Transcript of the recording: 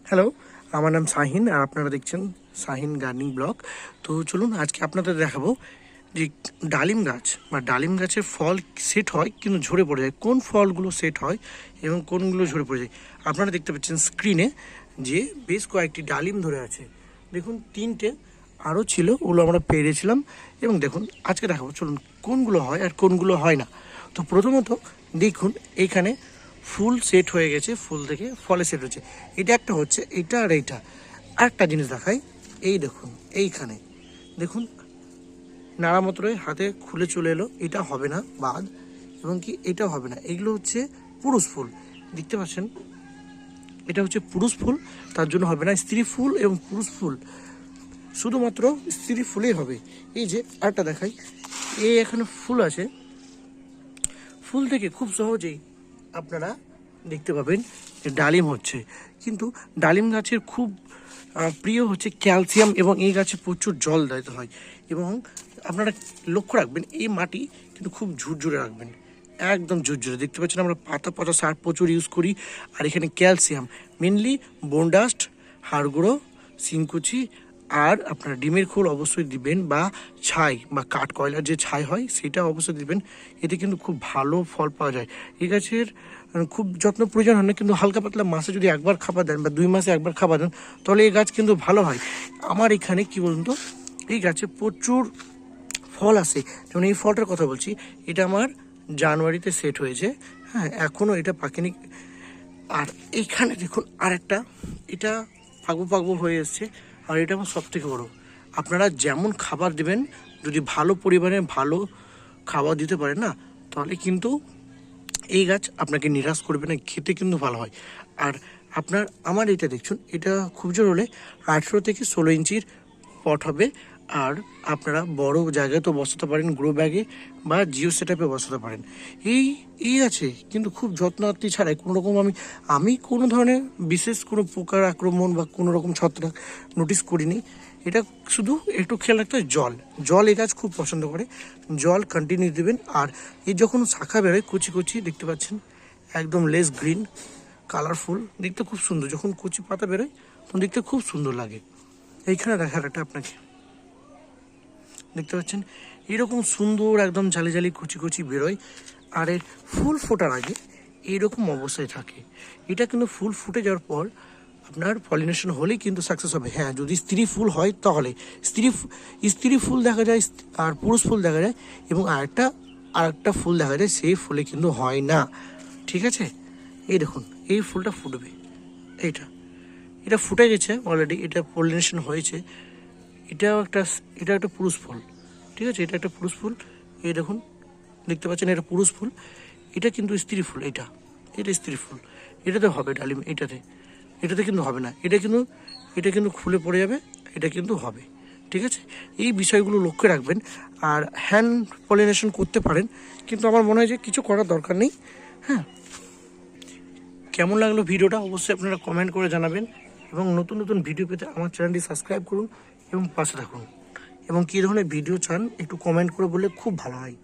Hello, আমার নাম শাহিন আর আপনারা দেখছেন শাহিন গার্ডেনিং ব্লগ। তো চলুন আজকে আপনাদের দেখাবো যে ডালিম গাছ বা ডালিম গাছের ফল সেট হয় কিন্তু ঝরে পড়ে যায়, কোন ফলগুলো সেট হয় এবং কোনগুলো ঝরে পড়ে যায়। আপনারা দেখতে পাচ্ছেন স্ক্রিনে যে বেশ কয়েকটি ডালিম ধরে আছে। দেখুন তিনটে আরও ছিল, ওগুলো আমরা পেরেছিলাম এবং দেখুন আজকে দেখাবো। চলুন কোনগুলো হয় আর কোনগুলো হয় না। তো প্রথমত দেখুন এইখানে ফুল সেট হয়ে গেছে, ফুল থেকে ফলে সেট হচ্ছে। এটা একটা হচ্ছে, এটা আর এইটা। আরেকটা জিনিস দেখাই, এই দেখুন এইখানে দেখুন নাড়া মাত্রই হাতে খুলে চলে এলো, এটা হবে না বাদ, এবং কি এটা হবে না। এগুলো হচ্ছে পুরুষ ফুল, দেখতে পাচ্ছেন এটা হচ্ছে পুরুষ ফুল, তার জন্য হবে না। স্ত্রী ফুল এবং পুরুষ ফুল শুধুমাত্র স্ত্রী ফুলেই হবে। এই যে আরেকটা দেখাই, এই এখানে ফুল আছে, ফুল থেকে খুব সহজেই আপনারা দেখতে পাবেন যে ডালিম হচ্ছে। কিন্তু ডালিম গাছের খুব প্রিয় হচ্ছে ক্যালসিয়াম, এবং এই গাছে প্রচুর জল দিতে হয়। এবং আপনারা লক্ষ্য রাখবেন এই মাটি কিন্তু খুব ঝুরঝুরে রাখবেন, একদম ঝুরঝুরে। দেখতে পাচ্ছেন আমরা পাতা পচা সার প্রচুর ইউজ করি। আর এখানে ক্যালসিয়াম মেনলি, বোনডাস্ট, হাড়গুঁড়ো, শিংকুচি, আর আপনার ডিমের খোল অবশ্যই দিবেন, বা ছাই বা কাঠ কয়লার যে ছাই হয় সেটা অবশ্যই দিবেন। এতে কিন্তু খুব ভালো ফল পাওয়া যায়। এই গাছের খুব যত্ন প্রয়োজন হয় না, কিন্তু হালকা পাতলা মাসে যদি একবার খাবার দেন বা 2 মাসে একবার খাবার দেন তাহলে এই গাছ কিন্তু ভালো হয়। আমার এখানে কি বলুন তো, এই গাছে প্রচুর ফল আসে। যেমন এই ফলটার কথা বলছি, এটা আমার জানুয়ারিতে সেট হয়েছে, হ্যাঁ এখনও এটা পাকেনি। আর এইখানে দেখুন আরেকটা, এটা পাকবো পাকবো হয়ে এসছে। আর এটা আমার সব থেকে বড়ো। আপনারা যেমন খাবার দেবেন, যদি ভালো পরিমাণে ভালো খাবার দিতে পারেন না, তাহলে কিন্তু এই গাছ আপনাকে নিরাশ করবে না, খেতে কিন্তু ভালো হয়। আর আমার এটা দেখুন, এটা খুব জোর হলে 18 থেকে 16 ইঞ্চির পট হবে। আর আপনারা বড় জায়গায় তো বসাতে পারেন, গ্রো ব্যাগে বা জিও সেটআপে বসাতে পারেন। এই আছে কিন্তু খুব যত্নার্থী ছাড়াই কোনো রকম আমি কোনো ধরনের বিশেষ কোনো পোকার আক্রমণ বা কোনো রকম ছত্রাক নোটিস করিনি। এটা শুধু একটু খেয়াল রাখতে হয়, জল এই গাছ খুব পছন্দ করে, জল কন্টিনিউ দেবেন। আর এই যখন শাখা বেরোয় কুচি কুচি দেখতে পাচ্ছেন, একদম লেস গ্রিন কালারফুল, দেখতে খুব সুন্দর। যখন কুচি পাতা বেরোয় তখন দেখতে খুব সুন্দর লাগে। এইখানে দেখার একটা আপনাকে দেখতে পাচ্ছেন এরকম সুন্দর একদম জালি জালি কুচি কুচি বেরোয়। আর এর ফুল ফোটার আগে এইরকম অবস্থায় থাকে। এটা কিন্তু ফুল ফুটে যাওয়ার পর আপনার পলিনেশন হলেই কিন্তু সাকসেস হবে। হ্যাঁ, যদি স্ত্রী ফুল হয় তাহলে স্ত্রী ফুল দেখা যায় আর পুরুষ ফুল দেখা যায়, এবং আরেকটা ফুল দেখা যায়, সেই ফুলে কিন্তু হয় না। ঠিক আছে, এই দেখুন এই ফুলটা ফুটবে, এটা ফুটে গেছে অলরেডি, এটা পলিনেশন হয়েছে। এটা একটা পুরুষ ফুল, ঠিক আছে, এটা একটা পুরুষ ফুল। এই দেখুন দেখতে পাচ্ছেন এটা পুরুষ ফুল, এটা কিন্তু স্ত্রী ফুল। এটা স্ত্রী ফুল, এটাতে হবে ডালিম, এটাতে কিন্তু হবে না। এটা কিন্তু খুলে পড়ে যাবে, এটা কিন্তু হবে। ঠিক আছে, এই বিষয়গুলো লক্ষ্য রাখবেন। আর হ্যান্ড পলিনেশন করতে পারেন, কিন্তু আমার মনে হয় যে কিছু করার দরকার নেই। হ্যাঁ, কেমন লাগলো ভিডিওটা অবশ্যই আপনারা কমেন্ট করে জানাবেন, এবং নতুন নতুন ভিডিও পেতে আমার চ্যানেলটি সাবস্ক্রাইব করুন এবং পাশে থাকুন। এবং কী ধরনের ভিডিও চান একটু কমেন্ট করে বললে খুব ভালো হয়।